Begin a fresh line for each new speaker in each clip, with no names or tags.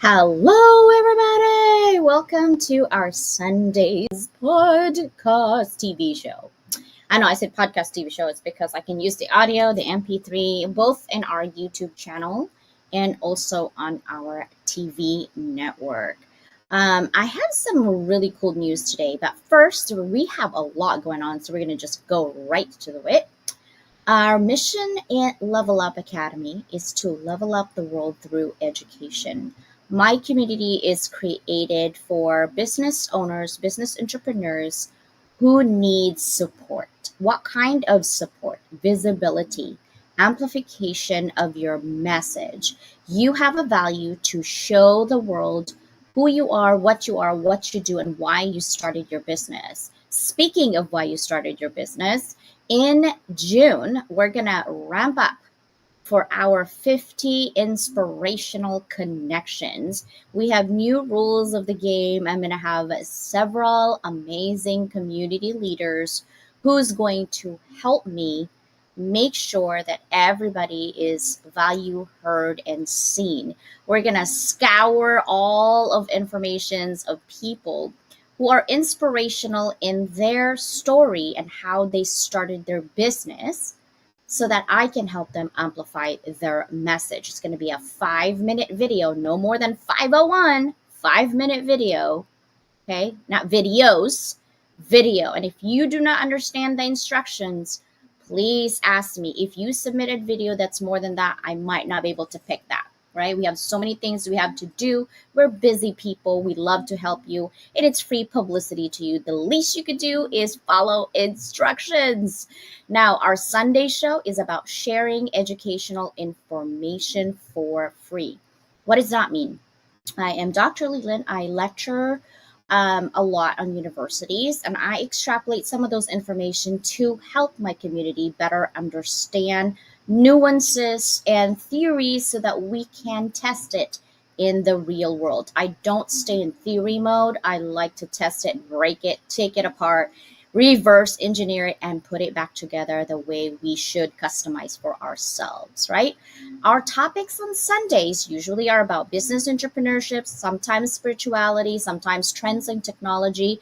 Hello, everybody! Welcome to our Sunday's podcast TV show. I know I said podcast TV show. It's because I can use the audio, the MP3, both in our YouTube channel and also on our TV network. I have some really cool news today, but first, we have a lot going on, so we're going to just go right to it. Our mission at Level Up Academy is to level up the world through education. My community is created for business owners, business entrepreneurs who need support. What kind of support? Visibility, amplification of your message. You have a value to show the world who you are, what you do, and why you started your business. Speaking of why you started your business, in June, we're going to ramp up for our 50 inspirational connections. We have new rules of the game. I'm going to have several amazing community leaders who's going to help me make sure that everybody is value, heard, and seen. We're going to scour all of informations of people who are inspirational in their story and how they started their business, so that I can help them amplify their message. It's going to be a 5-minute video, no more than 501, 5-minute video. Okay, not videos, video. And if you do not understand the instructions, please ask me. If you submitted video that's more than that, I might not be able to pick that. Right? We have so many things we have to do. We're busy people. We love to help you. And it's free publicity to you. The least you could do is follow instructions. Now, our Sunday show is about sharing educational information for free. What does that mean? I am Dr. Leyland. I lecture a lot on universities, and I extrapolate some of those information to help my community better understand nuances and theories so that we can test it in the real world. I don't stay in theory mode. I like to test it, break it, take it apart, reverse engineer it, and put it back together the way we should customize for ourselves, right? Our topics on Sundays usually are about business entrepreneurship, sometimes spirituality, sometimes trends and technology,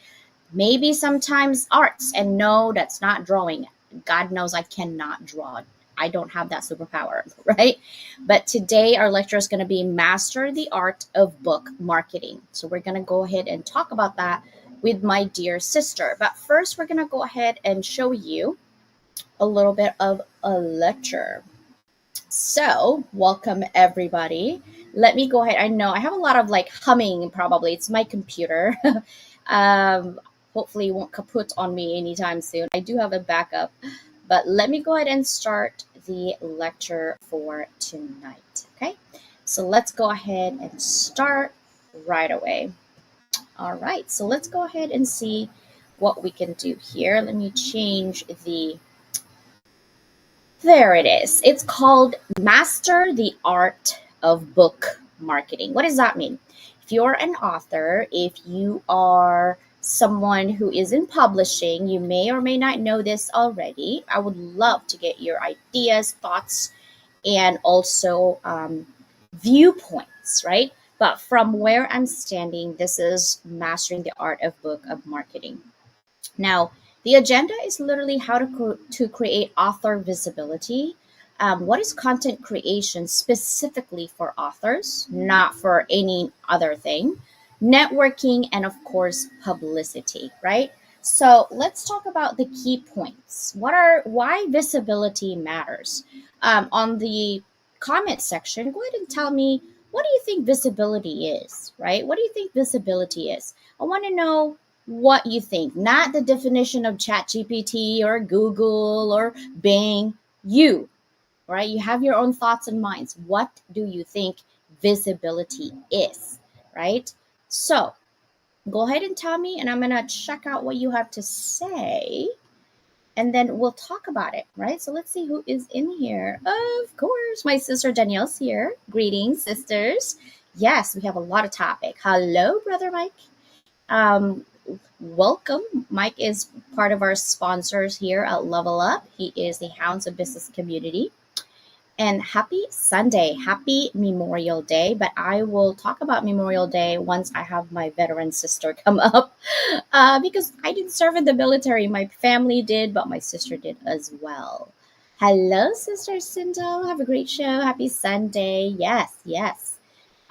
maybe sometimes arts. And no, that's not drawing. God knows I cannot draw. I don't have that superpower, right? But today our lecture is going to be Master the Art of Book Marketing. So we're going to go ahead and talk about that with my dear sister. But first, we're going to go ahead and show you a little bit of a lecture. So welcome everybody. Let me go ahead. I know I have a lot of humming probably. It's my computer. Hopefully it won't kaput on me anytime soon. I do have a backup. But let me go ahead and start the lecture for tonight, okay? So let's go ahead and start right away. All right, so let's go ahead and see what we can do here. Let me change there it is. It's called Master the Art of Book Marketing. What does that mean? If you're an author, if you are someone who is in publishing, you may or may not know this already. I would love to get your ideas, thoughts, and also viewpoints, right? But from where I'm standing, this is Mastering the Art of Book of Marketing. Now, the agenda is literally how to create author visibility. What is content creation specifically for authors, not for any other thing? Networking and, of course, publicity, right? So let's talk about the key points. Why visibility matters? On the comment section, go ahead and tell me, what do you think visibility is, right? What do you think visibility is? I want to know what you think, not the definition of ChatGPT or Google or Bing. You, right? You have your own thoughts and minds. What do you think visibility is, right? So go ahead and tell me, and I'm going to check out what you have to say, and then we'll talk about it, right? So let's see who is in here. Of course, my sister Danielle's here. Greetings, sisters. Yes, we have a lot of topic. Hello, Brother Mike. Um, Welcome. Mike is part of our sponsors here at Level Up. He is the Hounds of Business Community. And happy Sunday, happy Memorial Day. But I will talk about Memorial Day once I have my veteran sister come up because I didn't serve in the military. My family did, but my sister did as well. Hello, Sister Cindo. Have a great show. Happy Sunday. Yes, yes.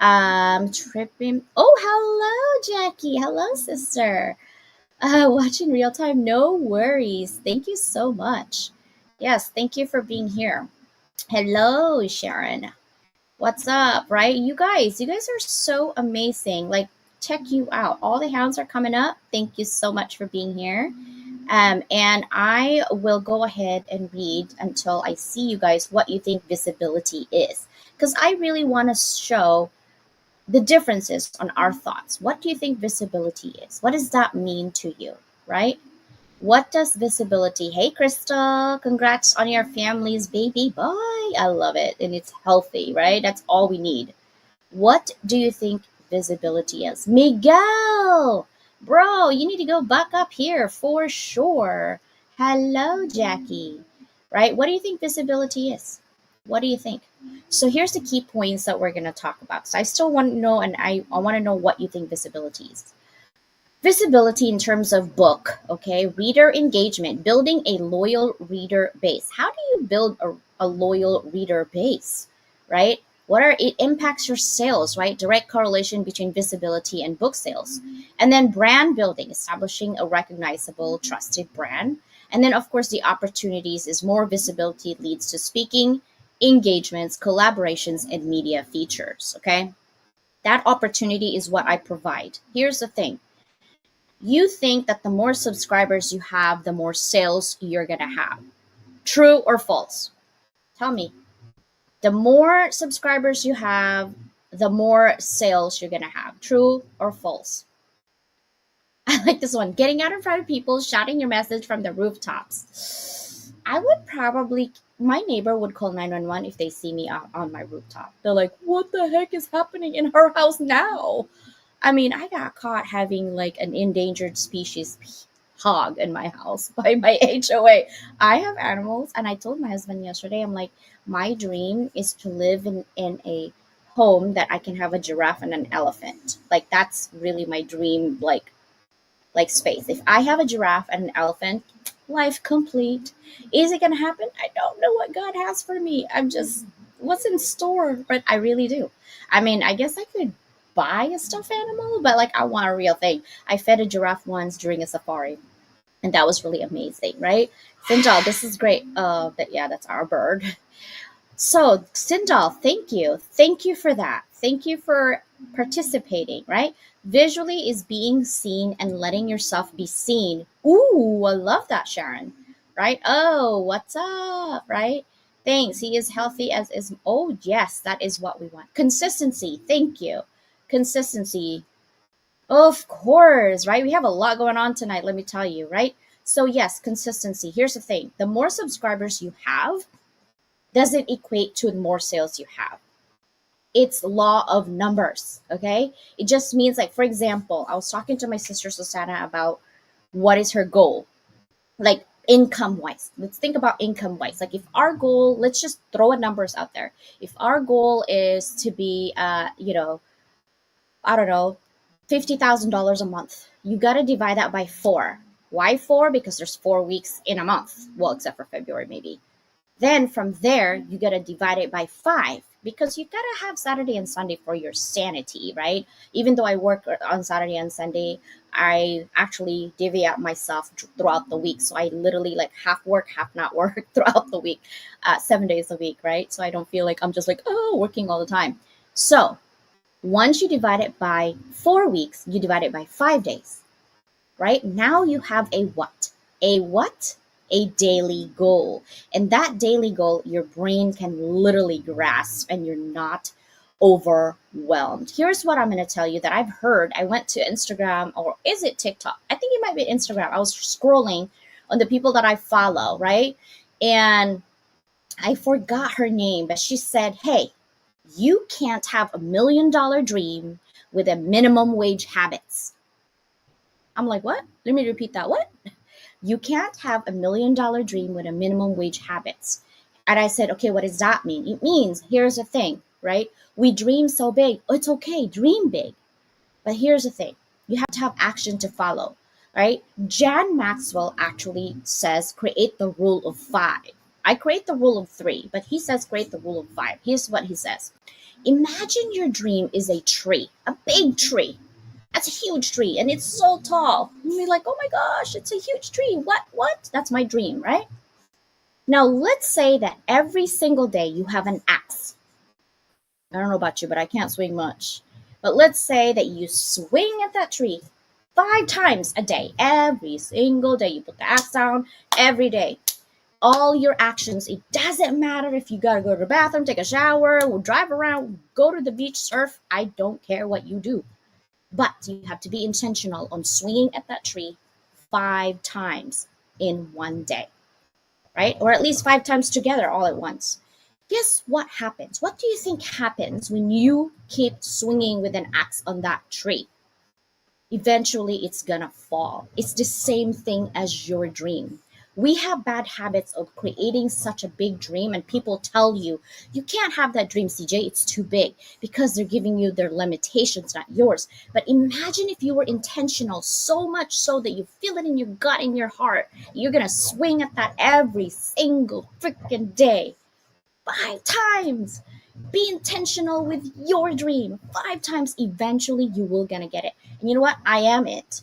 Tripping. Oh, hello, Jackie. Hello, sister. Watching real time. No worries. Thank you so much. Yes, thank you for being here. Hello, Sharon. What's up, right? You guys are so amazing. Like, check you out. All the hounds are coming up. Thank you so much for being here. And I will go ahead and read until I see you guys what you think visibility is. Because I really want to show the differences on our thoughts. What do you think visibility is? What does that mean to you, right? What does visibility? Hey, Crystal, congrats on your family's baby boy. I love it. And it's healthy, right? That's all we need. What do you think visibility is? Miguel, bro, you need to go back up here for sure. Hello, Jackie, right? What do you think visibility is? What do you think? So here's the key points that we're going to talk about. So I still want to know, and I want to know what you think visibility is. Visibility in terms of book, okay? Reader engagement, building a loyal reader base. How do you build a loyal reader base, right? It impacts your sales, right? Direct correlation between visibility and book sales. And then brand building, establishing a recognizable, trusted brand. And then, of course, the opportunities is more visibility leads to speaking, engagements, collaborations, and media features, okay? That opportunity is what I provide. Here's the thing. You think that the more subscribers you have, the more sales you're going to have. True or false? Tell me. The more subscribers you have, the more sales you're going to have. True or false? I like this one. Getting out in front of people, shouting your message from the rooftops. I would probably, my neighbor would call 911 if they see me out on my rooftop. They're like, what the heck is happening in her house now? I mean, I got caught having like an endangered species hog in my house by my HOA. I have animals, and I told my husband yesterday, I'm like, my dream is to live in a home that I can have a giraffe and an elephant. Like, that's really my dream, like space. If I have a giraffe and an elephant, life complete. Is it gonna happen? I don't know what God has for me. I'm just what's in store, but I really do. I mean, I guess I could buy a stuffed animal, but like I want a real thing. I fed a giraffe once during a safari, and that was really amazing, right? Sinjal, this is great. That's our bird. So, Sindal, thank you. Thank you for that. Thank you for participating, right? Visually is being seen and letting yourself be seen. Ooh, I love that, Sharon. Right? Oh, what's up? Right? Thanks. He is healthy as is. Oh, yes, that is what we want. Consistency. Thank you. Consistency. Of course, right? We have a lot going on tonight, let me tell you, right? So, yes, consistency. Here's the thing, the more subscribers you have doesn't equate to the more sales you have. It's law of numbers, okay? It just means, like, for example, I was talking to my sister Susannah about what is her goal, like income wise. Let's think about income wise. Like, if our goal, let's just throw a numbers out there. If our goal is to be, I don't know, $50,000 a month. You got to divide that by four. Why four? Because there's 4 weeks in a month. Well, except for February, maybe. Then from there, you got to divide it by five because you got to have Saturday and Sunday for your sanity, right? Even though I work on Saturday and Sunday, I actually divvy up myself throughout the week. So I literally like half work, half not work throughout the week, 7 days a week, right? So I don't feel like I'm just like, oh, working all the time. So once you divide it by 4 weeks, you divide it by 5 days, right? Now you have a what? A what? A daily goal. And that daily goal, your brain can literally grasp and you're not overwhelmed. Here's what I'm going to tell you that I've heard. I went to Instagram, or is it TikTok? I think it might be Instagram. I was scrolling on the people that I follow, right? And I forgot her name, but she said, hey, you can't have $1 million dream with a minimum wage habits. I'm like, what? Let me repeat that. What? You can't have $1 million dream with a minimum wage habits. And I said, okay, what does that mean? It means, here's the thing, right? We dream so big. It's okay, dream big. But here's the thing, you have to have action to follow, right? Jan Maxwell actually says create the rule of five. I create the rule of three, but he says create the rule of five. Here's what he says. Imagine your dream is a tree, a big tree. That's a huge tree and it's so tall. And you're like, oh my gosh, it's a huge tree. What? That's my dream, right? Now let's say that every single day you have an axe. I don't know about you, but I can't swing much. But let's say that you swing at that tree 5 times a day, every single day. You put the axe down every day. All your actions, it doesn't matter if you gotta go to the bathroom, take a shower, or drive around, go to the beach, surf. I don't care what you do. But you have to be intentional on swinging at that tree 5 times in one day, right? Or at least 5 times together all at once. Guess what happens? What do you think happens when you keep swinging with an axe on that tree? Eventually, it's gonna fall. It's the same thing as your dream. We have bad habits of creating such a big dream, and people tell you, you can't have that dream, CJ, it's too big, because they're giving you their limitations, not yours. But imagine if you were intentional, so much so that you feel it in your gut, in your heart, you're gonna swing at that every single freaking day. 5 times. Be intentional with your dream. 5 times, eventually you will gonna get it. And you know what? I am it.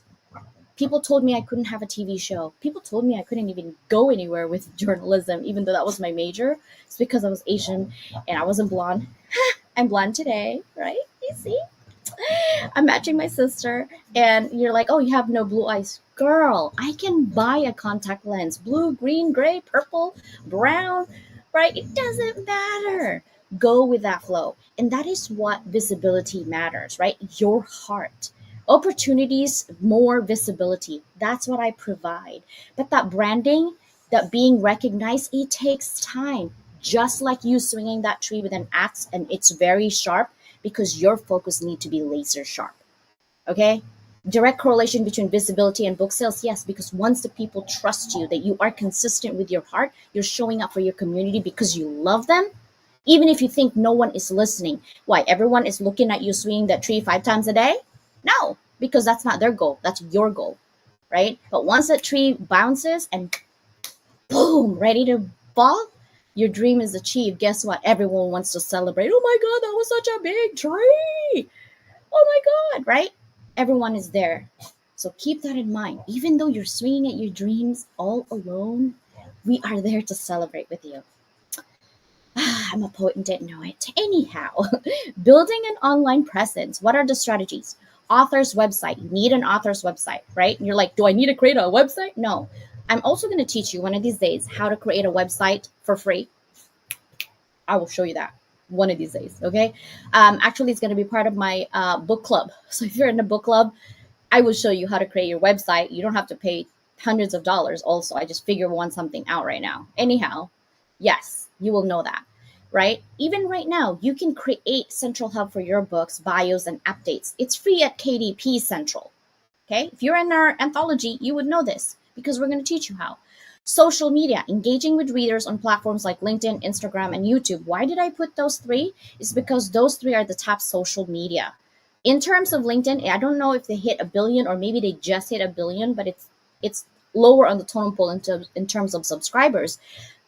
People told me I couldn't have a TV show. People told me I couldn't even go anywhere with journalism, even though that was my major. It's because I was Asian and I wasn't blonde. I'm blonde today, right? You see? I'm matching my sister, and you're like, oh, you have no blue eyes. Girl, I can buy a contact lens. Blue, green, gray, purple, brown, right? It doesn't matter. Go with that flow. And that is what visibility matters, right? Your heart. Opportunities, more visibility. That's what I provide. But that branding, that being recognized, it takes time. Just like you swinging that tree with an axe and it's very sharp because your focus need to be laser sharp. Okay? Direct correlation between visibility and book sales, yes, because once the people trust you, that you are consistent with your heart, you're showing up for your community because you love them, even if you think no one is listening. Why? Everyone is looking at you swinging that tree 5 times a day? No, because that's not their goal. That's your goal, right? But once that tree bounces and boom, ready to fall, your dream is achieved. Guess what? Everyone wants to celebrate. Oh my God, that was such a big tree. Oh my God, right? Everyone is there. So keep that in mind. Even though you're swinging at your dreams all alone, we are there to celebrate with you. I'm a poet and didn't know it. Anyhow, building an online presence. What are the strategies? Author's website. You need an author's website, right? And you're like, do I need to create a website? No. I'm also going to teach you one of these days how to create a website for free. I will show you that one of these days. Okay. Actually, it's going to be part of my book club. So if you're in the book club, I will show you how to create your website. You don't have to pay hundreds of dollars. Also, I just figure one something out right now. Anyhow, yes, you will know that, right? Even right now, you can create Central Hub for your books, bios, and updates. It's free at KDP Central. Okay, if you're in our anthology, you would know this because we're going to teach you how. Social media, engaging with readers on platforms like LinkedIn, Instagram, and YouTube. Why did I put those three? It's because those three are the top social media. In terms of LinkedIn, I don't know if they hit a billion or maybe they just hit a billion, but it's lower on the totem pole in terms of subscribers.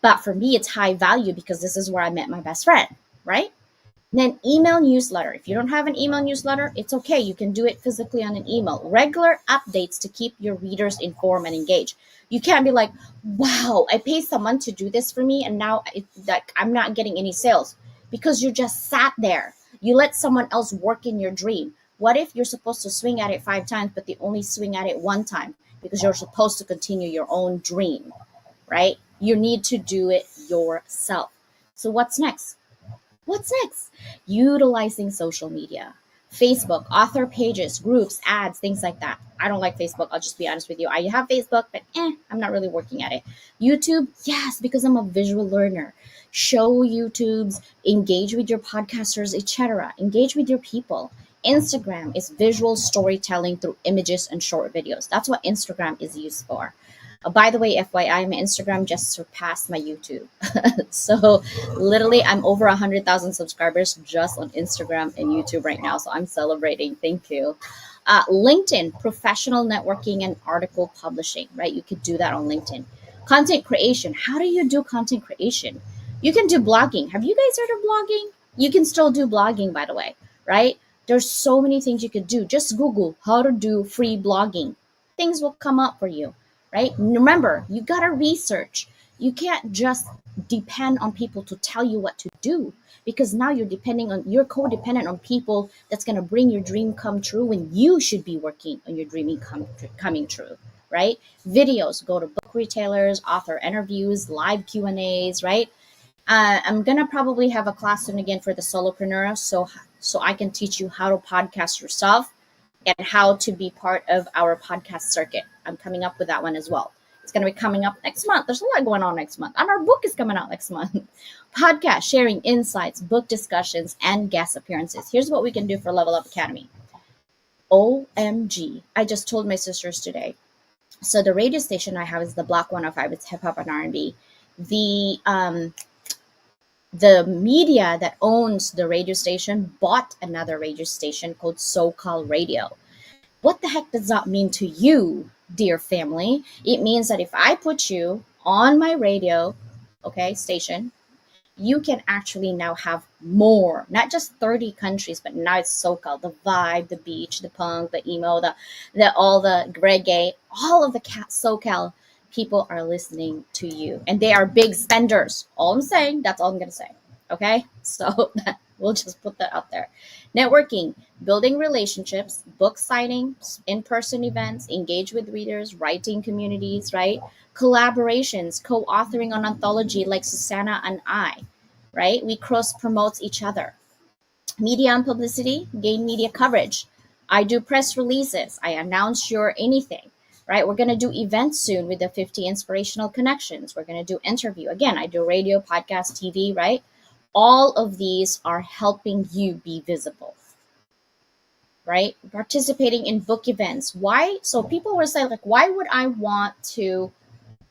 But for me, it's high value because this is where I met my best friend, right? Then email newsletter. If you don't have an email newsletter, it's okay. You can do it physically on an email. Regular updates to keep your readers informed and engaged. You can't be like, wow, I paid someone to do this for me and now like I'm not getting any sales because you just sat there. You let someone else work in your dream. What if you're supposed to swing at it 5 times, but they only swing at it 1 time because you're supposed to continue your own dream, right? You need to do it yourself. So what's next? What's next? Utilizing social media. Facebook, author pages, groups, ads, things like that. I don't like Facebook. I'll just be honest with you. I have Facebook, but I'm not really working at it. YouTube, yes, because I'm a visual learner. Show YouTubes, engage with your podcasters, etc. Engage with your people. Instagram is visual storytelling through images and short videos. That's what Instagram is used for. By the way, FYI, my Instagram just surpassed my YouTube. So literally, I'm over 100,000 subscribers just on Instagram and YouTube right now. So I'm celebrating. Thank you. LinkedIn, professional networking and article publishing, right? You could do that on LinkedIn. Content creation. How do you do content creation? You can do blogging. Have you guys heard of blogging? You can still do blogging, by the way, right? There's so many things you could do. Just Google how to do free blogging. Things will come up for you, right? Remember, you got to research. You can't just depend on people to tell you what to do because now you're codependent on people that's going to bring your dream come true when you should be working on your dreaming coming true, right? Videos, go to book retailers, author interviews, live Q&As, right? I'm gonna probably have a class soon again for the solopreneur, so I can teach you how to podcast yourself and how to be part of our podcast circuit. I'm coming up with that one as well. It's going to be coming up next month. There's a lot going on next month. And our book is coming out next month. Podcast, sharing insights, book discussions, and guest appearances. Here's what we can do for Level Up Academy. OMG. I just told my sisters today. So the radio station I have is the Block 105. It's hip hop and R&B. The media that owns the radio station bought another radio station called SoCal Radio. What the heck does that mean to you, dear family? It means that if I put you on my radio, okay, station, you can actually now have more, not just 30 countries, but now it's SoCal, the vibe, the beach, the punk, the emo, the all the reggae, all of the SoCal people are listening to you and they are big spenders. All I'm saying, that's all I'm going to say. Okay. So we'll just put that out there. Networking, building relationships, book signings, in-person events, engage with readers, writing communities, right? Collaborations, co-authoring on anthology like Susannah and I, right? We cross promote each other. Media and publicity, gain media coverage. I do press releases. I announce your anything, right? We're going to do events soon with the 50 inspirational connections. We're going to do interview. Again, I do radio, podcast, TV, right? All of these are helping you be visible, right? Participating in book events. Why? So people were saying like, why would I want to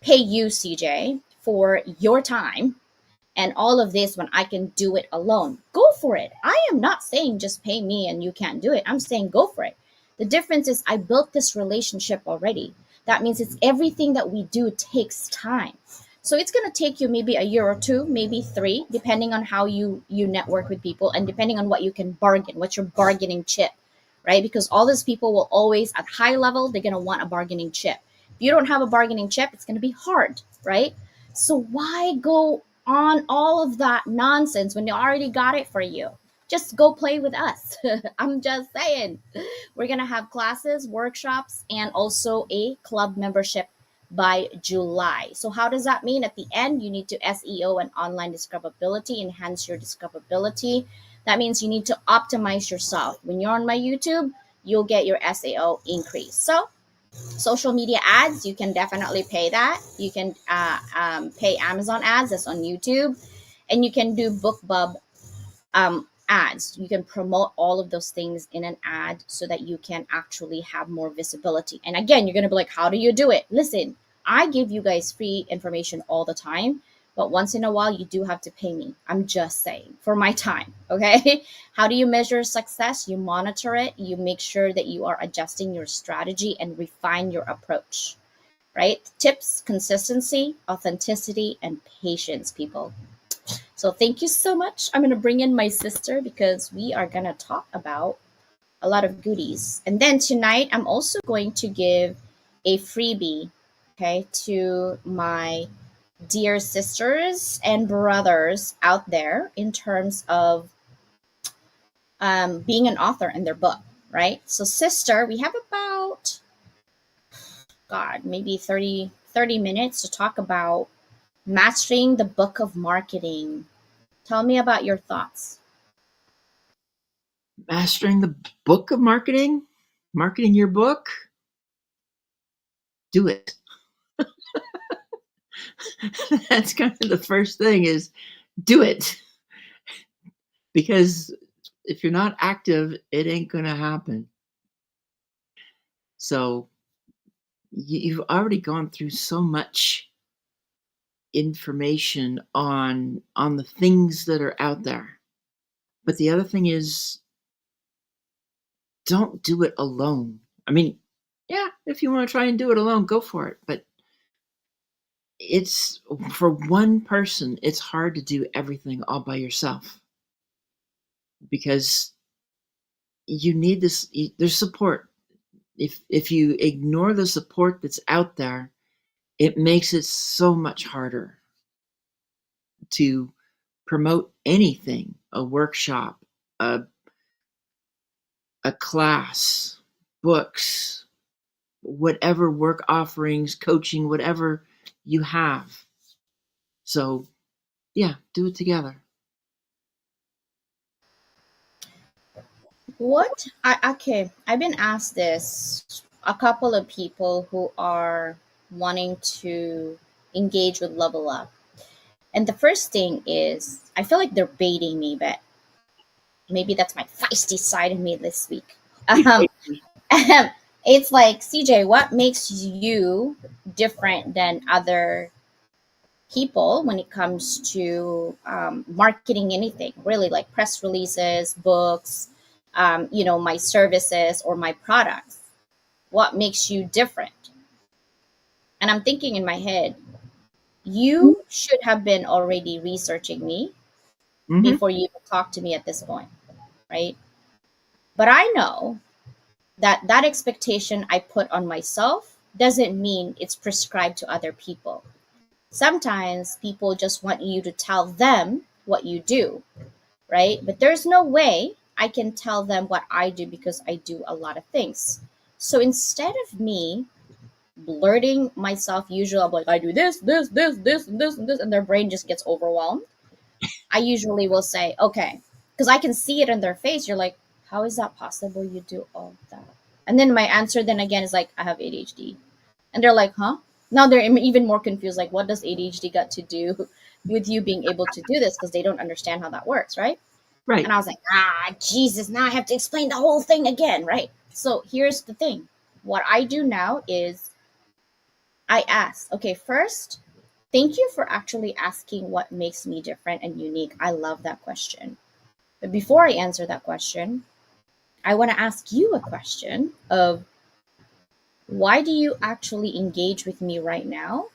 pay you, CJ, for your time and all of this when I can do it alone? Go for it. I am not saying just pay me and you can't do it. I'm saying go for it. The difference is I built this relationship already. That means it's everything that we do takes time. So it's going to take you maybe a year or two, maybe 3, depending on how you network with people and depending on what you can bargain, what's your bargaining chip, right? Because all these people will always, at high level, they're going to want a bargaining chip. If you don't have a bargaining chip, it's going to be hard, right? So why go on all of that nonsense when they already got it for you? Just go play with us. I'm just saying. We're going to have classes, workshops, and also a club membership by July. So how does that mean? At the end, you need to SEO and online discoverability, enhance your discoverability. That means you need to optimize yourself. When you're on my YouTube, you'll get your SEO increase. So social media ads, you can definitely pay that. You can pay Amazon ads, that's on YouTube. And you can do BookBub ads. You can promote all of those things in an ad so that you can actually have more visibility. And again, you're going to be like, how do you do it? Listen, I give you guys free information all the time, but once in a while you do have to pay me. I'm just saying, for my time. Okay. How do you measure success? You monitor it, you make sure that you are adjusting your strategy and refine your approach. Right? Tips: consistency, authenticity, and patience, people. So thank you so much. I'm going to bring in my sister because we are going to talk about a lot of goodies. And then tonight, I'm also going to give a freebie, okay, to my dear sisters and brothers out there in terms of being an author in their book, right? So, sister, we have about, God, maybe 30 minutes to talk about mastering the book of marketing. Tell me about your thoughts.
Mastering the book of marketing, marketing your book, do it. That's kind of the first thing is do it. Because if you're not active, it ain't going to happen. So you've already gone through so much information on the things that are out there. But the other thing is don't do it alone. I mean, yeah, if you want to try and do it alone, go for it. But it's for one person, it's hard to do everything all by yourself because you need this. There's support. If you ignore the support that's out there, it makes it so much harder to promote anything, a workshop, a, a class, books, whatever work offerings, coaching, whatever you have. So, yeah, do it together.
Okay, I've been asked this a couple of people who are wanting to engage with Level Up. And the first thing is, I feel like they're baiting me, but maybe that's my feisty side of me this week. Um, it's like, CJ, what makes you different than other people when it comes to marketing anything, really, like press releases, books, my services or my products? What makes you different? And I'm thinking in my head, you should have been already researching me
Mm-hmm.
before you even talk to me at this point, right? But I know that that expectation I put on myself doesn't mean it's prescribed to other people. Sometimes people just want you to tell them what you do, right? But there's no way I can tell them what I do because I do a lot of things. So instead of me blurting myself, usually I'm like, I do this, and this, and this, and their brain just gets overwhelmed. I usually will say, okay, because I can see it in their face. You're like, how is that possible? You do all that. And then my answer then again is like, I have ADHD. And they're like, huh? Now they're even more confused. Like, what does ADHD got to do with you being able to do this? Because they don't understand how that works, right? And
Right.
I was like, Jesus, now I have to explain the whole thing again, right? So here's the thing. What I do now is I ask, okay, first, thank you for actually asking what makes me different and unique. I love that question. But before I answer that question, I want to ask you a question of why do you actually engage with me right now?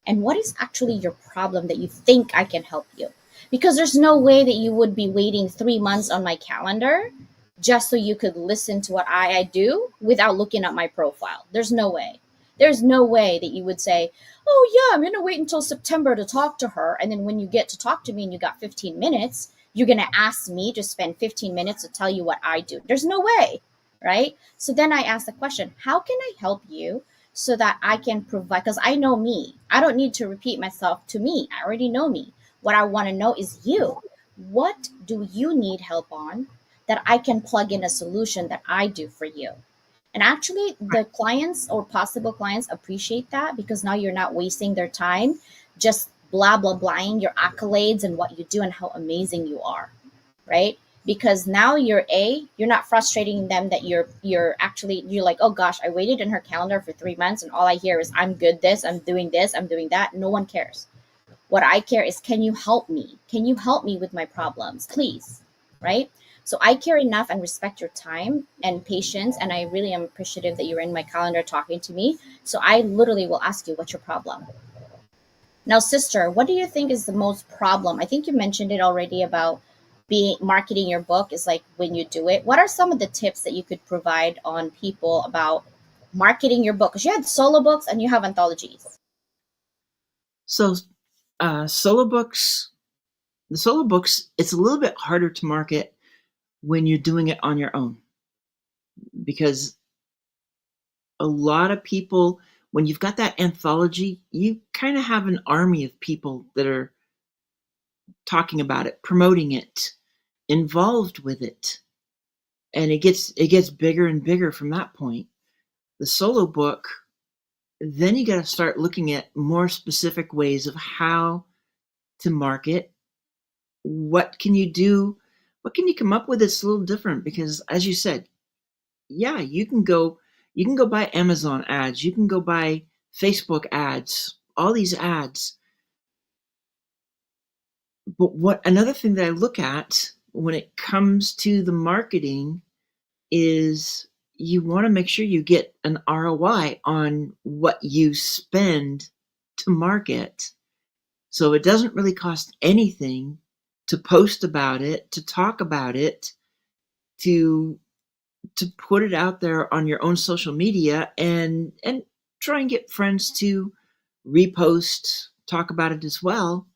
And what is actually your problem that you think I can help you? Because there's no way that you would be waiting 3 months on my calendar just so you could listen to what I do without looking at my profile. There's no way. There's no way that you would say, oh, yeah, I'm going to wait until September to talk to her. And then when you get to talk to me and you got 15 minutes, you're going to ask me to spend 15 minutes to tell you what I do. There's no way, right? So then I ask the question, how can I help you so that I can provide, because I know me. I don't need to repeat myself to me. I already know me. What I want to know is you. What do you need help on that I can plug in a solution that I do for you? And actually, the clients or possible clients appreciate that, because now you're not wasting their time just blah, blah, blahing your accolades and what you do and how amazing you are, right? Because now you're not frustrating them that you're like, oh gosh, I waited in her calendar for 3 months and all I hear is I'm good this, I'm doing that. No one cares. What I care is, can you help me? Can you help me with my problems, please? Right? So I care enough and respect your time and patience, and I really am appreciative that you're in my calendar talking to me. So I literally will ask you, what's your problem? Now, sister, what do you think is the most problem? I think you mentioned it already about being marketing your book is like when you do it. What are some of the tips that you could provide on people about marketing your book? Because you had solo books and you have anthologies.
So, solo books, the solo books, it's a little bit harder to market when you're doing it on your own, because a lot of people, when you've got that anthology, you kind of have an army of people that are talking about it, promoting it, involved with it, and it gets bigger and bigger from that point. The solo book, then you got to start looking at more specific ways of how to market. What can you do? What can you come up with that's a little different? Because as you said, yeah, you can go buy Amazon ads, you can go buy Facebook ads, all these ads. But what another thing that I look at when it comes to the marketing is you want to make sure you get an ROI on what you spend to market. So it doesn't really cost anything to post about it, to talk about it, to put it out there on your own social media, and try and get friends to repost, talk about it as well.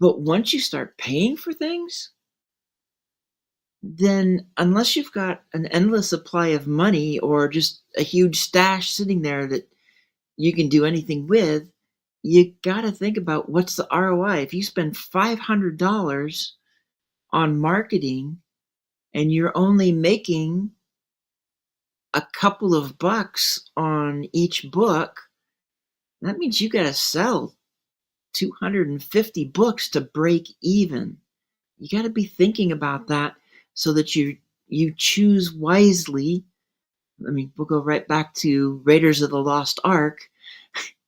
But once you start paying for things, then unless you've got an endless supply of money or just a huge stash sitting there that you can do anything with, you got to think about what's the ROI. If you spend $500 on marketing and you're only making a couple of bucks on each book, that means you got to sell 250 books to break even. You got to be thinking about that so that you choose wisely. I mean, we'll go right back to Raiders of the Lost Ark.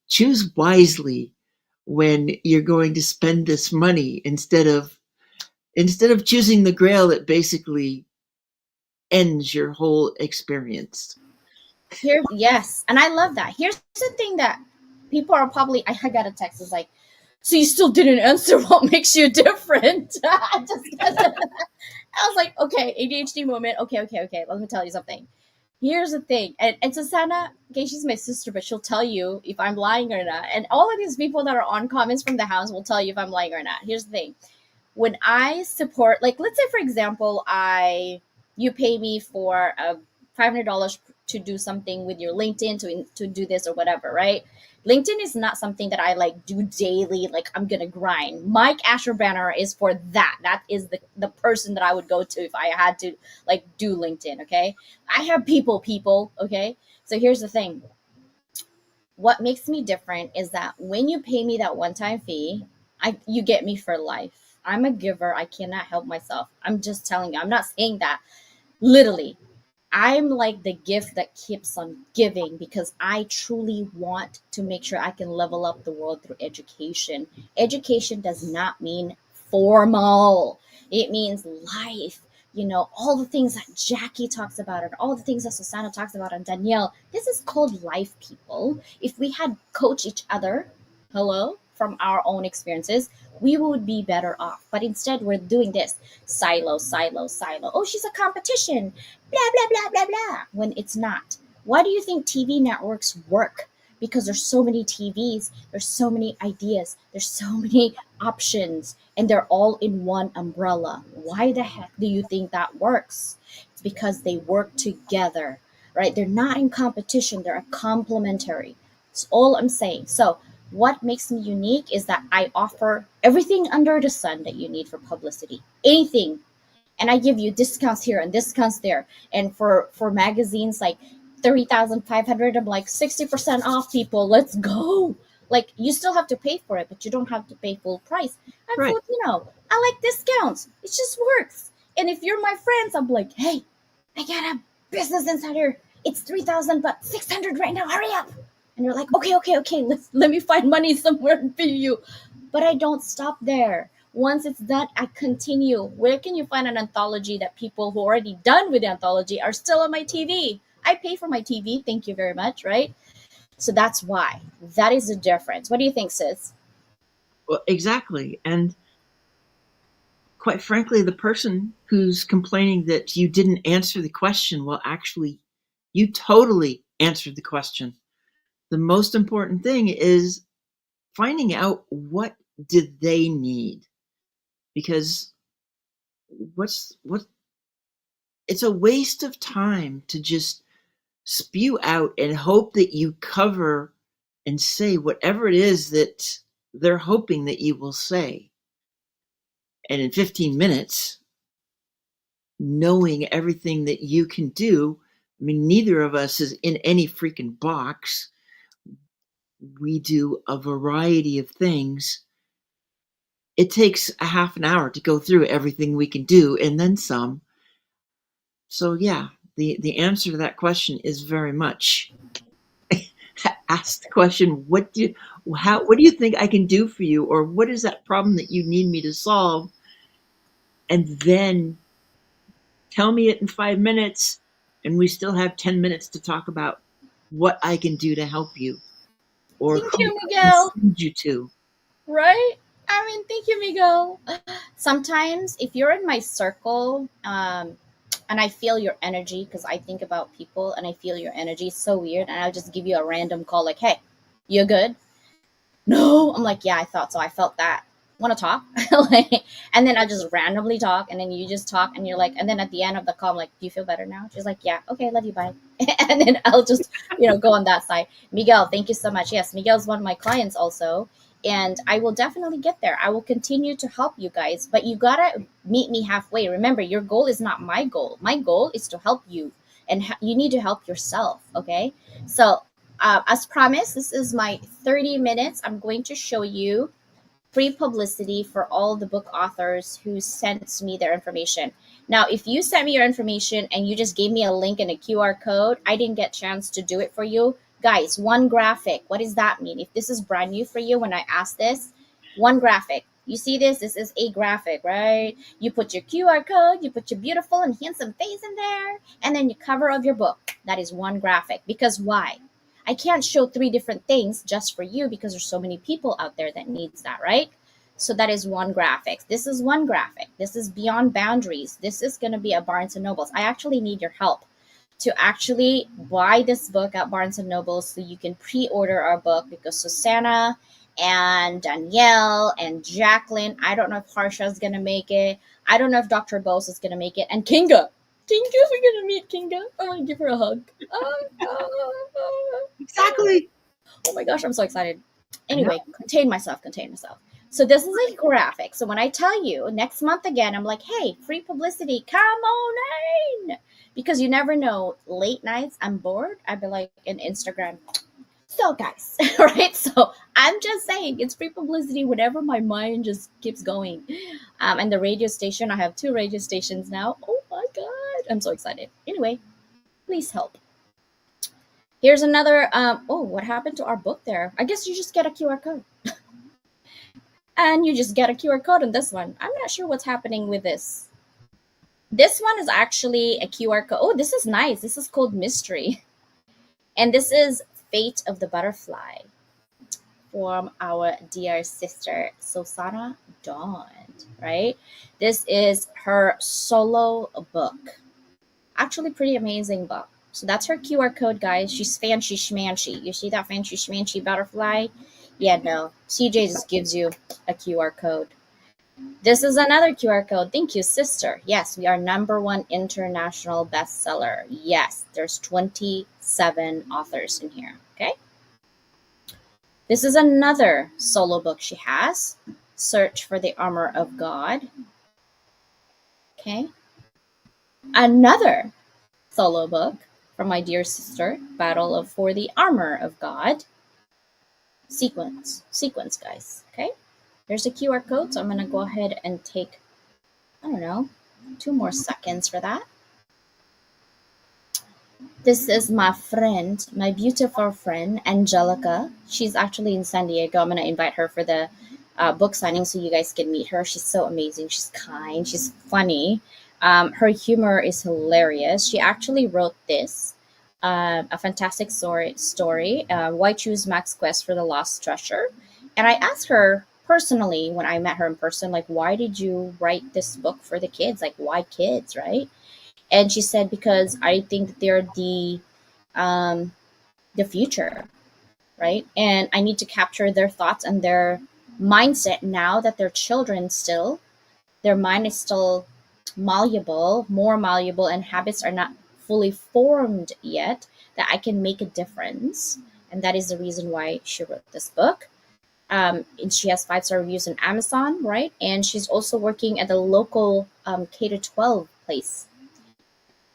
Choose wisely when you're going to spend this money, instead of choosing the grail that basically ends your whole experience.
Here, yes, and I love that. Here's the thing that people are probably. I got a text. It's like, so you still didn't answer. What makes you different? I just I was like, okay, ADHD moment. Okay, okay, okay. Let me tell you something. Here's the thing, and Susannah, okay, she's my sister, but she'll tell you if I'm lying or not. And all of these people that are on comments from the house will tell you if I'm lying or not. Here's the thing: when I support, like, let's say for example, you pay me for $500 to do something with your LinkedIn to do this or whatever, right? LinkedIn is not something that I like do daily. Like, I'm gonna grind. Mike Asherbanner is for that. That is the person that I would go to if I had to like do LinkedIn. Okay, I have people. Okay, so here's the thing. What makes me different is that when you pay me that one-time fee, you get me for life. I'm a giver. I cannot help myself. I'm just telling you. I'm not saying that literally. I'm like the gift that keeps on giving, because I truly want to make sure I can level up the world through education. Education does not mean formal, it means life. All the things that Jackie talks about, and all the things that Susannah talks about, and Danielle. This is called life, people. If we had coached each other, hello, from our own experiences, we would be better off. But instead, we're doing this silo, silo, silo. Oh, she's a competition, blah, blah, blah, blah, blah, when it's not. Why do you think TV networks work? Because there's so many TVs, there's so many ideas, there's so many options, and they're all in one umbrella. Why the heck do you think that works? It's because they work together. right? They're not in competition, they're complementary. That's all I'm saying. So, what makes me unique is that I offer everything under the sun that you need for publicity. Anything, and I give you discounts here and discounts there. And for magazines like 30,500, I'm like 60% off, people. Let's go. Like, you still have to pay for it, but you don't have to pay full price. And
Right.
I like discounts. It just works. And if you're my friends, I'm like, hey, I got a business insider. It's 3,000 but 600 right now. Hurry up. And you're like, okay, okay, okay. Let me find money somewhere and pay you. But I don't stop there. Once it's done, I continue. Where can you find an anthology that people who already done with the anthology are still on my TV? I pay for my TV. Thank you very much, right? So that's why. That is the difference. What do you think, sis?
Well, exactly. And quite frankly, the person who's complaining that you didn't answer the question, well, actually, you totally answered the question. The most important thing is finding out what did they need, because what it's a waste of time to just spew out and hope that you cover and say whatever it is that they're hoping that you will say. And in 15 minutes, knowing everything that you can do, I mean, neither of us is in any freaking box. We do a variety of things. It takes a half an hour to go through everything we can do and then some. So yeah, the answer to that question is very much ask the question, what do you think I can do for you, or what is that problem that you need me to solve, and then tell me it in 5 minutes, and we still have 10 minutes to talk about what I can do to help you or
Thank
who
you,
I can
Miguel.
send you to.
Right? I mean, thank you, Miguel. Sometimes, if you're in my circle, and I feel your energy, because I think about people and I feel your energy, it's so weird. And I'll just give you a random call, like, hey, you good? No. I'm like, yeah, I thought so. I felt that. Want to talk? Like, and then I just randomly talk, and then you just talk, and you're like, and then at the end of the call, I'm like, do you feel better now? She's like, yeah, okay, love you, bye. And then I'll just, go on that side. Miguel, thank you so much. Yes, Miguel's one of my clients also, and I will definitely get there. I will continue to help you guys, but you gotta meet me halfway. Remember, your goal is not my goal. My goal is to help you, and you need to help yourself. Okay, so as promised, this is my 30 minutes. I'm going to show you free publicity for all the book authors who sent me their information. Now, if you sent me your information and you just gave me a link and a QR code, I didn't get a chance to do it for you. Guys, one graphic. What does that mean? If this is brand new for you when I ask this, one graphic. You see this? This is a graphic, right? You put your QR code, you put your beautiful and handsome face in there, and then your cover of your book. That is one graphic. Because why? I can't show three different things just for you because there's so many people out there that needs that, right? So that is one graphic. This is one graphic. This is beyond boundaries. This is going to be at Barnes and Nobles. I actually need your help to actually buy this book at Barnes and Nobles so you can pre-order our book, because Susannah and Danielle and Jacqueline, I don't know if Harsha is going to make it. I don't know if Dr. Bose is going to make it. And Kinga. Kinga, we're going to meet Kinga. I want to give her a hug.
Exactly.
Oh my gosh, I'm so excited.
I know.
Anyway, contain myself, contain myself. So this is a graphic. So when I tell you next month again, I'm like, hey, free publicity, come on in. Because you never know. Late nights, I'm bored. I'd be like in Instagram. So guys, right? So I'm just saying it's free publicity whenever my mind just keeps going. And the radio station, I have two radio stations now. Oh my God. I'm so excited. Anyway, please help. Here's another. Oh, what happened to our book there? I guess you just get a QR code. And you just get a QR code on this one. I'm not sure what's happening with this. This one is actually a QR code. Oh, this is nice. This is called Mystery. And this is Fate of the Butterfly from our dear sister, Susannah Dawn, right? This is her solo book. Actually, pretty amazing book. So that's her QR code, guys. She's fancy schmancy. You see that fancy schmancy butterfly? Yeah, no. CJ just gives you a QR code. This is another QR code. Thank you, sister. Yes, we are number one international bestseller. Yes, there's 27 authors in here. Okay. This is another solo book she has. Search for the Armor of God. Okay. Another solo book from my dear sister, Battle of for the Armor of God. Sequence, guys. Okay. There's a QR code, so I'm gonna go ahead and take, I don't know, 2 more seconds for that. This is my friend, my beautiful friend, Angelica. She's actually in San Diego. I'm going to invite her for the book signing so you guys can meet her. She's so amazing. She's kind. She's funny. Her humor is hilarious. She actually wrote this, a fantastic story, Why Choose Max Quest for the Lost Treasure. And I asked her personally when I met her in person, like, why did you write this book for the kids? Like, why kids, right? And she said because I think they're um, the future, right? And I need to capture their thoughts and their mindset now that they're children still. Their mind is still malleable, more malleable, and habits are not fully formed yet. That I can make a difference, and that is the reason why she wrote this book. And she has 5-star reviews on Amazon, right? And she's also working at the local K to 12 place.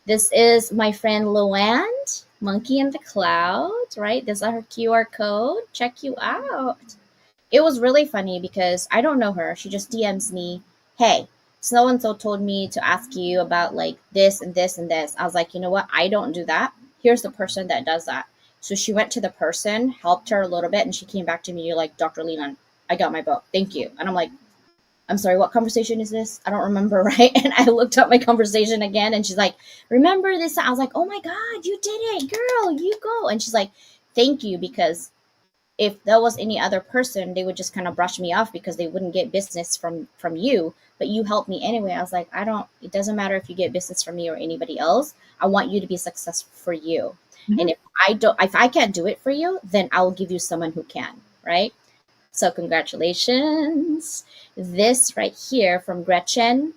This is my friend Leyland, Monkey in the Cloud, right? This is her QR code. Check you out. It was really funny because I don't know her. She just DMs me, hey, so and so told me to ask you about like this and this and this. I was like, you know what? I don't do that. Here's the person that does that. So she went to the person, helped her a little bit, and she came back to me like, Dr. Leland, I got my book. Thank you. And I'm like, I'm sorry, what conversation is this? I don't remember, right? And I looked up my conversation again and she's like, remember this? I was like, oh my God, you did it, girl, you go. And she's like, thank you, because if there was any other person, they would just kind of brush me off because they wouldn't get business from you. But you helped me anyway. I was like, it doesn't matter if you get business from me or anybody else. I want you to be successful for you.
Mhm.
And if I can't do it for you, then I will give you someone who can, right? So congratulations. This right here from Gretchen.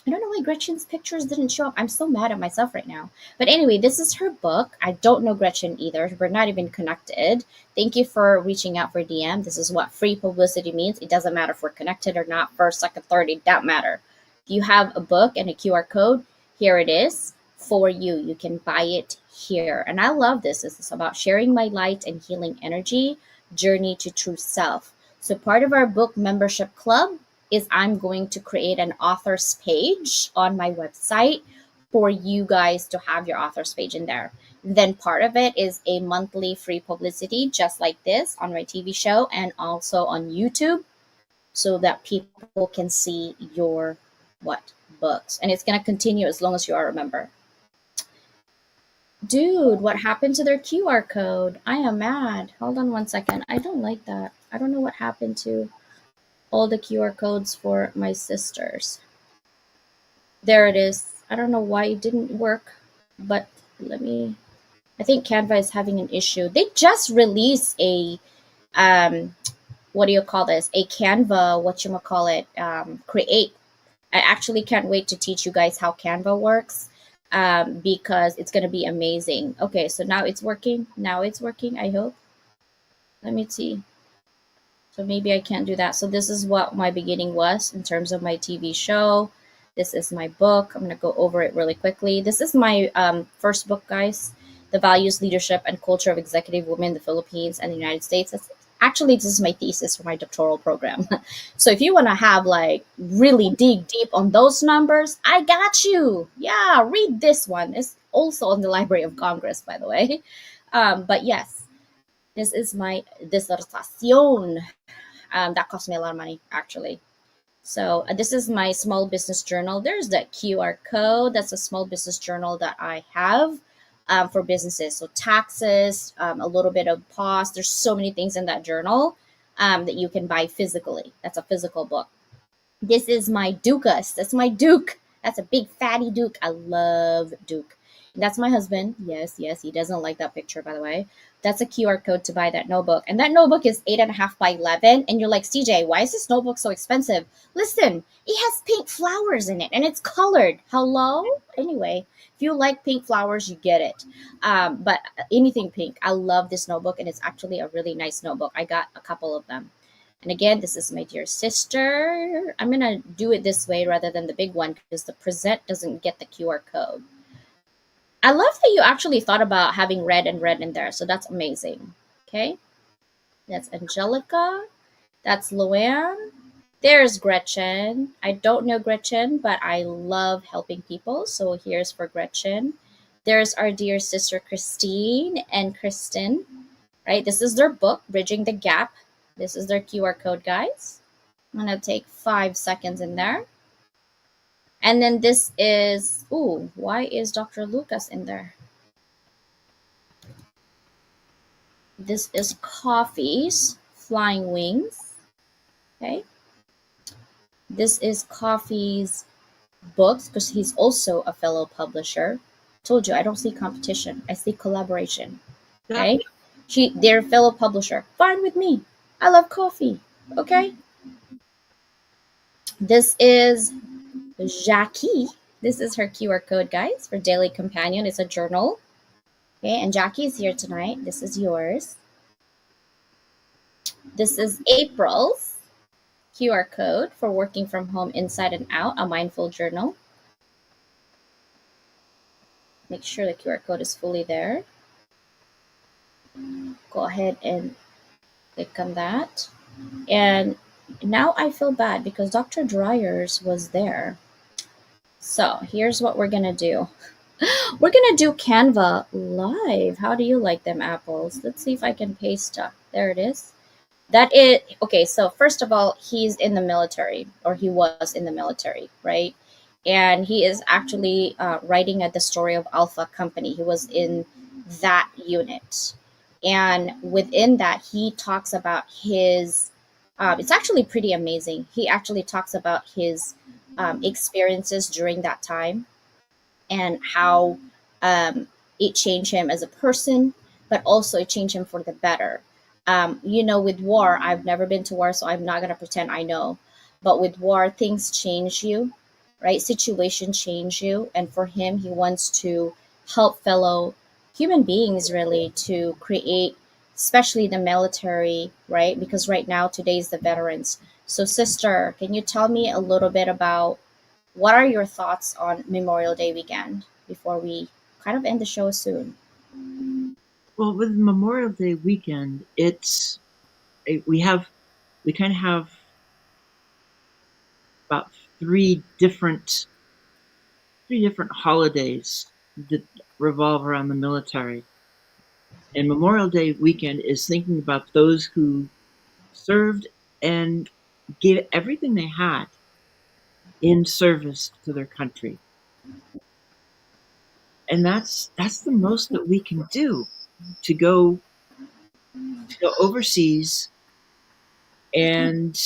I don't know why Gretchen's pictures didn't show up. I'm so mad at myself right now. But anyway, this is her book. I don't know Gretchen either. We're not even connected. Thank you for reaching out for DM. This is what free publicity means. It doesn't matter if we're connected or not, first, second, third, it don't matter. If you have a book and a QR code, here it is for you. You can buy it here. And I love this. This is about sharing my light and healing energy, journey to true self. So part of our book membership club is I'm going to create an author's page on my website for you guys to have your author's page in there. Then part of it is a monthly free publicity, just like this on my TV show and also on YouTube, so that people can see your what books. And it's going to continue as long as you are a member. Dude, what happened to their QR code? I am mad. Hold on 1 second. I don't like that. I don't know what happened to all the QR codes for my sisters. There it is. I don't know why it didn't work, but I think Canva is having an issue. They just released a, what do you call this? A Canva, create. I actually can't wait to teach you guys how Canva works, because it's going to be amazing. Okay, so now it's working. Now it's working, I hope. Let me see. So maybe I can't do that. So this is what my beginning was in terms of my TV show. This is my book. I'm going to go over it really quickly. This is my first book, guys. The Values, Leadership, and Culture of Executive Women in the Philippines and the United States. Actually, this is my thesis for my doctoral program. So if you want to have like really dig deep on those numbers, I got you. Yeah, read this one. It's also on the Library of Congress, by the way. But yes, this is my dissertation. That cost me a lot of money, actually. So this is my small business journal. There's that QR code. That's a small business journal that I have for businesses. So taxes, a little bit of pause. There's so many things in that journal that you can buy physically. That's a physical book. This is my Dukas. That's my Duke. That's a big fatty Duke. I love Duke. That's my husband. Yes, yes, he doesn't like that picture, by the way. That's a QR code to buy that notebook. And that notebook is 8.5 by 11. And you're like, CJ, why is this notebook so expensive? Listen, it has pink flowers in it and it's colored. Hello? Anyway, if you like pink flowers, you get it. But anything pink, I love this notebook and it's actually a really nice notebook. I got a couple of them. And again, this is my dear sister. I'm going to do it this way rather than the big one because the present doesn't get the QR code. I love that you actually thought about having red and red in there. So that's amazing. Okay. That's Angelica. That's Luann. There's Gretchen. I don't know Gretchen, but I love helping people. So here's for Gretchen. There's our dear sister Christine and Kristen. Right. This is their book, Bridging the Gap. This is their QR code, guys. I'm going to take 5 seconds in there. And then this is, ooh, why is Dr. Lucas in there? This is Coffee's Flying Wings. Okay. This is Coffee's books because he's also a fellow publisher. Told you I don't see competition. I see collaboration.
Yeah.
Okay. They're a fellow publisher. Fine with me. I love coffee. Okay. This is Jackie. This is her QR code, guys, for Daily Companion. It's a journal. Okay, and Jackie is here tonight. This is yours. This is April's QR code for working from home inside and out, a mindful journal. Make sure the QR code is fully there. Go ahead and click on that. And now I feel bad because Dr. Dryers was there. So here's what we're going to do. We're going to do Canva live. How do you like them apples? Let's see if I can paste stuff. There it is. That is, okay, so first of all, he's in the military, or he was in the military, right? And he is actually writing at the story of Alpha Company. He was in that unit. And within that, he talks about his, it's actually pretty amazing. He actually talks about his experiences during that time and how it changed him as a person, but also it changed him for the better. With war, I've never been to war, so I'm not going to pretend I know. But with war, things change you, right? Situations change you. And for him, he wants to help fellow human beings really to create, especially the military, right? Because right now, today's the veterans. So, sister, can you tell me a little bit about what are your thoughts on Memorial Day weekend before we kind of end the show soon?
Well, with Memorial Day weekend, we kind of have about three different holidays that revolve around the military. And Memorial Day weekend is thinking about those who served and gave everything they had in service to their country. And that's the most that we can do, to go overseas and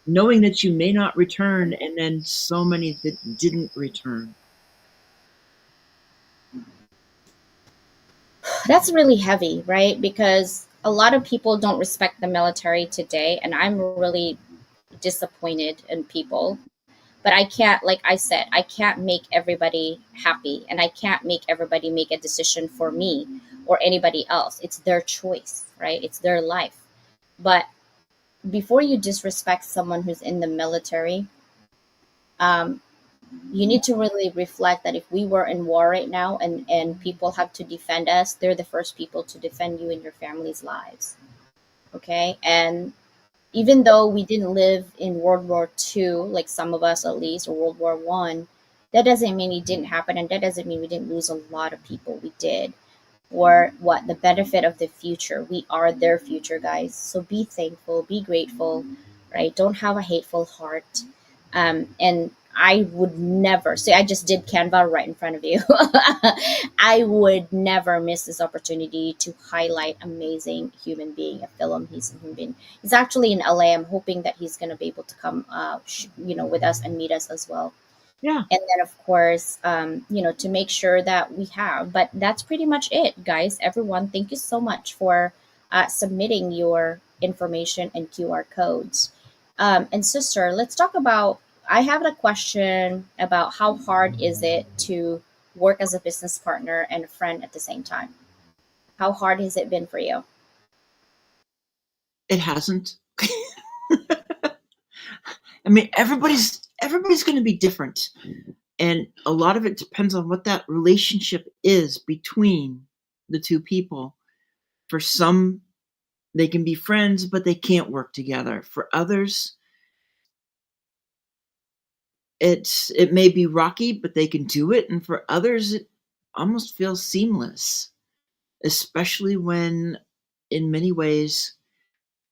knowing that you may not return, and then so many that didn't return.
That's really heavy, right? Because a lot of people don't respect the military today, and I'm really disappointed in people. But I can't, like I said, I can't make everybody happy, and I can't make everybody make a decision for me or anybody else. It's their choice, right? It's their life. But before you disrespect someone who's in the military, um, you need to really reflect that if we were in war right now and people have to defend us, they're the first people to defend you in your family's lives. Okay. And even though we didn't live in World War II, like some of us at least, or World War I, that doesn't mean it didn't happen. And that doesn't mean we didn't lose a lot of people. We did. Or what? The benefit of the future. We are their future, guys. So be thankful, be grateful, right? Don't have a hateful heart. And I would never say, I just did Canva right in front of you. I would never miss this opportunity to highlight amazing human being, a film. He's a human being. He's actually in LA. I'm hoping that he's going to be able to come, with us and meet us as well.
Yeah.
And then of course, to make sure that we have. But that's pretty much it, guys. Everyone, thank you so much for submitting your information and QR codes. And sister, let's talk about, I have a question about how hard is it to work as a business partner and a friend at the same time. How hard has it been for you?
It hasn't. I mean, everybody's going to be different, and a lot of it depends on what that relationship is between the two people. For some, they can be friends, but they can't work together. For others, it may be rocky, but they can do it. And for others, it almost feels seamless, especially when, in many ways,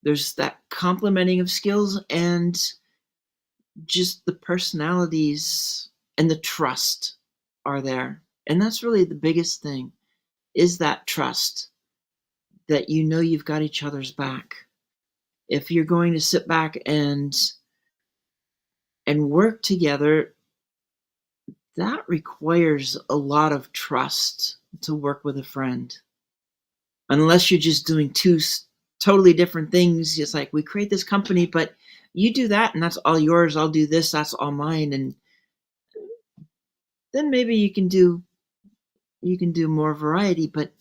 there's that complementing of skills and just the personalities and the trust are there. And that's really the biggest thing, is that trust, that you know you've got each other's back. If you're going to sit back and work together, that requires a lot of trust to work with a friend. Unless you're just doing two totally different things, it's like we create this company, but you do that and that's all yours. I'll do this, that's all mine. And then maybe you can do more variety, but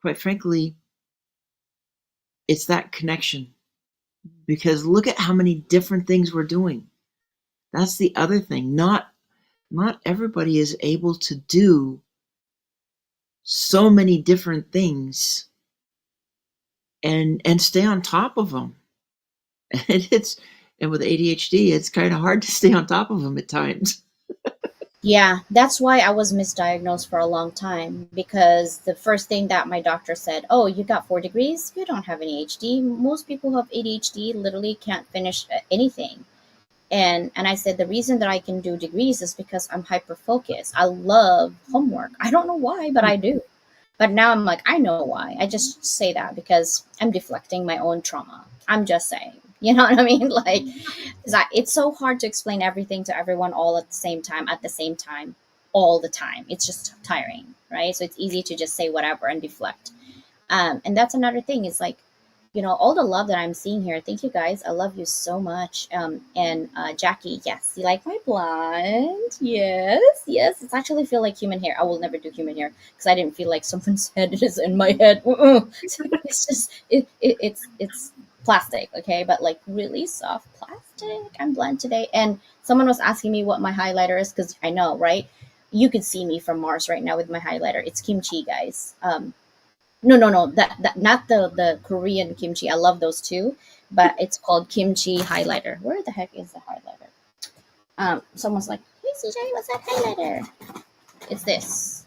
quite frankly, it's that connection, because look at how many different things we're doing. That's the other thing. Not everybody is able to do so many different things and stay on top of them. And and with ADHD, it's kind of hard to stay on top of them at times.
Yeah, that's why I was misdiagnosed for a long time, because the first thing that my doctor said, "Oh, you got 4 degrees? You don't have any ADHD. Most people who have ADHD literally can't finish anything." And I said the reason that I can do degrees is because I'm hyper focused. I love homework. I don't know why, but I do. But now I'm like, I know why. I just say that because I'm deflecting my own trauma. I'm just saying. You know what I mean? Like, 'cause it's so hard to explain everything to everyone all at the same time, all the time. It's just tiring, right? So it's easy to just say whatever and deflect. And that's another thing. Is like, all the love that I'm seeing here. Thank you guys. I love you so much. And Jackie, yes, you like my blonde? Yes, yes. It's actually feel like human hair. I will never do human hair because I didn't feel like someone's head is in my head. It's just it's plastic, okay, but like really soft plastic. I'm blonde today, and someone was asking me what my highlighter is because I know, right? You could see me from Mars right now with my highlighter. It's kimchi, guys. No, no, no. That not the Korean kimchi. I love those too, but it's called kimchi highlighter. Where the heck is the highlighter? Someone's like, "Hey, CJ, what's that highlighter?" It's this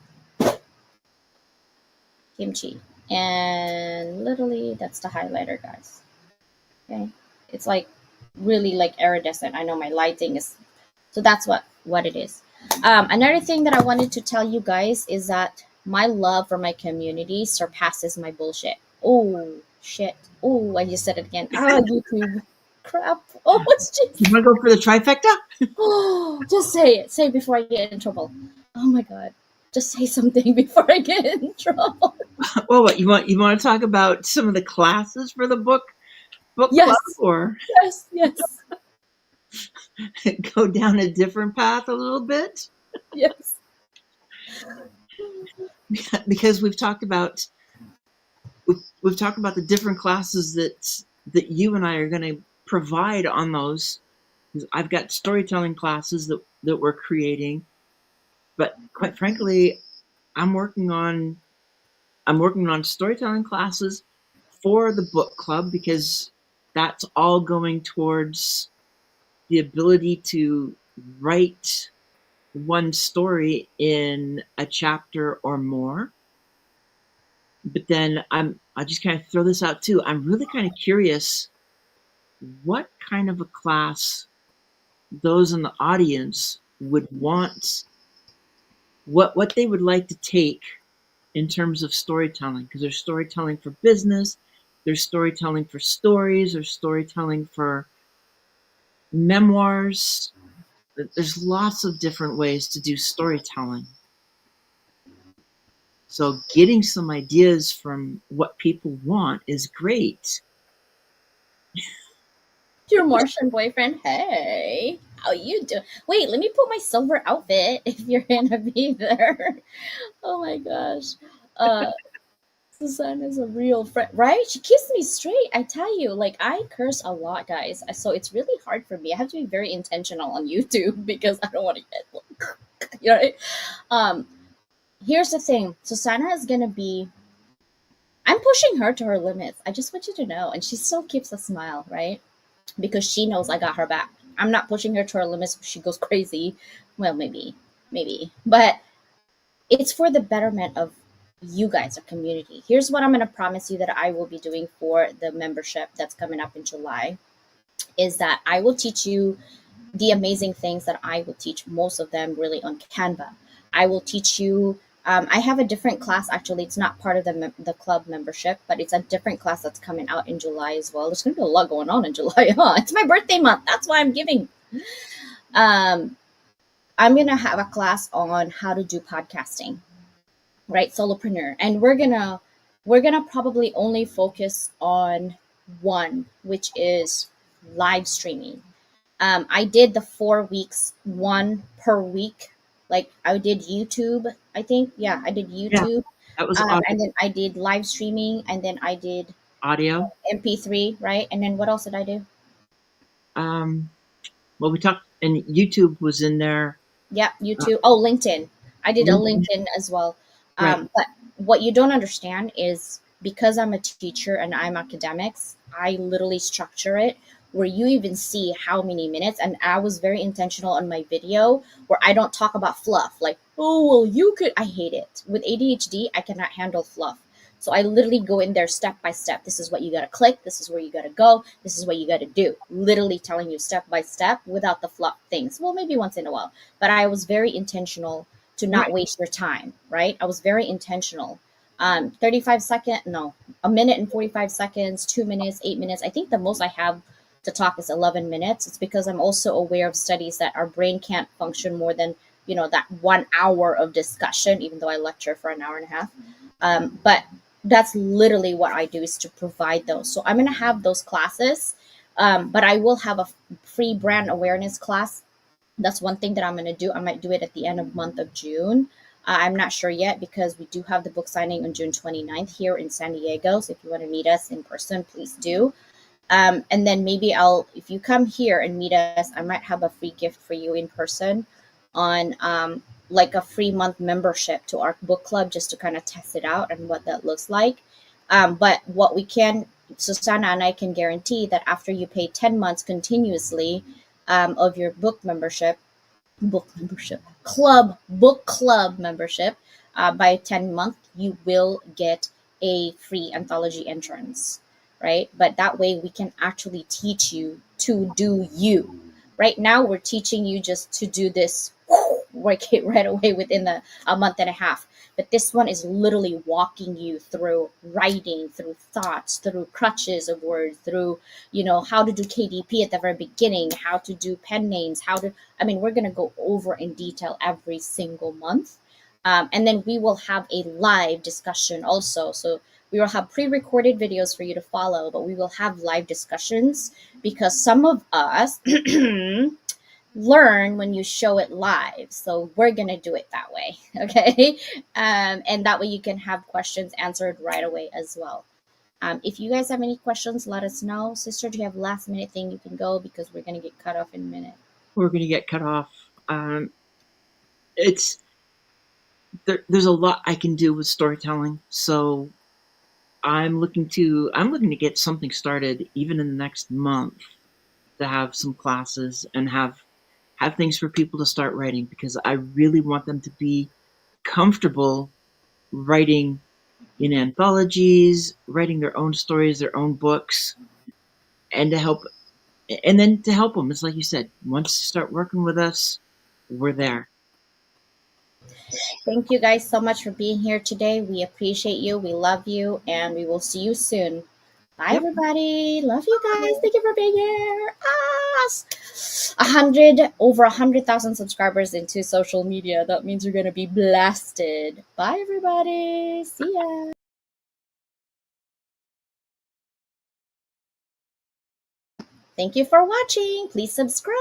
kimchi, and literally that's the highlighter, guys. Okay, it's like really like iridescent. I know my lighting is, so that's what it is. Another thing that I wanted to tell you guys is that my love for my community surpasses my bullshit. Oh shit! Oh, I just said it again. Ah, YouTube. Crap! Oh, it's
You
just.
want to go for the trifecta?
Oh, just say it. Say it before I get in trouble. Oh my god! Just say something before I get in trouble.
Well, what you want to talk about some of the classes for the book club,
Yes,
or
yes, yes,
go down a different path a little bit?
yes.
Because we've talked about the different classes that you and I are going to provide on those. I've got storytelling classes that we're creating, but quite frankly, I'm working on I'm working on storytelling classes for the book club, because that's all going towards the ability to write one story in a chapter or more. But then I just kind of throw this out too. I'm really kind of curious what kind of a class those in the audience would want, what they would like to take in terms of storytelling, because there's storytelling for business, there's storytelling for stories, there's storytelling for memoirs. there's lots of different ways to do storytelling. So getting some ideas from what people want is great.
Your Martian boyfriend. Hey, how you doing? Wait, let me put my silver outfit if you're gonna be there. Oh my gosh. Uh, Susannah's a real friend, right? She keeps me straight. I tell you, like I curse a lot, guys. So it's really hard for me. I have to be very intentional on YouTube because I don't want to get, you know. Um, Here's the thing. Susanna is gonna be. I'm pushing her to her limits. I just want you to know, and she still keeps a smile, right? Because she knows I got her back. I'm not pushing her to her limits. She goes crazy. Well, maybe, but it's for the betterment of you guys, our community. Here's what I'm going to promise you that I will be doing for the membership that's coming up in July is that I will teach you the amazing things that I will teach most of them really on Canva. I will teach you. I have a different class actually. It's not part of the club membership, but it's a different class that's coming out in July as well. There's going to be a lot going on in July, huh? It's my birthday month. That's why I'm giving. Um, I'm going to have a class on how to do podcasting, right? Solopreneur, and we're gonna probably only focus on one, which is live streaming. I did the 4 weeks, one per week. Like I did YouTube, I think. Yeah, I did
Yeah,
YouTube,
that was
and then I did live streaming, and then I did
audio.
MP3, right? And then what else did I do?
Um, well, we talked, and YouTube was in there.
Yeah,
Uh,
YouTube. Oh, LinkedIn. I did a
LinkedIn,
LinkedIn as well.
right?
But what you don't understand is because I'm a teacher and I'm academics, I literally structure it where you even see how many minutes. And I was very intentional on my video where I don't talk about fluff. Like, oh, well, you could. I hate it. With ADHD, I cannot handle fluff. So I literally go in there step by step. This is what you got to click. This is where you got to go. This is what you got to do. Literally telling you step by step without the fluff things. Well, maybe once in a while, but I was very intentional to not
Right.
waste your time, right? I was very intentional. 35 second, no, a minute and 45 seconds, 2 minutes, 8 minutes. I think the most I have to talk is 11 minutes. It's because I'm also aware of studies that our brain can't function more than, that 1 hour of discussion, even though I lecture for an hour and a half. But that's literally what I do is to provide those. So I'm going to have those classes, but I will have a free brand awareness class. That's one thing that I'm going to do. I might do it at the end of month of June. I'm not sure yet because we do have the book signing on June 29th here in San Diego. So if you want to meet us in person, please do. And then maybe if you come here and meet us, I might have a free gift for you in person on like a free month membership to our book club just to kind of test it out and what that looks like. But what we can, Susanna and I can guarantee that after you pay 10 months continuously of your book club membership, by 10 month, you will get a free anthology entrance, right? But that way we can actually teach you to do you. Right now, we're teaching you just to do this, work it right away within a month and a half. But this one is literally walking you through writing, through thoughts, through crutches of words, through, how to do KDP at the very beginning, how to do pen names, we're going to go over in detail every single month. And then we will have a live discussion also. So we will have pre-recorded videos for you to follow, but we will have live discussions because some of us learn when you show it live. So we're going to do it that way. Okay. And that way you can have questions answered right away as well. If you guys have any questions, let us know. Sister, do you have last minute thing you can go because we're going to get cut off in a minute?
We're going to get cut off. It's there's a lot I can do with storytelling. So I'm looking to get something started even in the next month to have some classes and have things for people to start writing because I really want them to be comfortable writing in anthologies, writing their own stories, their own books, and to help them. It's like you said, once you start working with us, we're there.
Thank you guys so much for being here today. We appreciate you. We love you. And we will see you soon. Bye,
Yep.
everybody. Love you guys. Thank you for being here. Over 100,000 subscribers into social media. That means you're gonna be blasted. Bye, everybody. See ya. Thank you for watching. Please subscribe.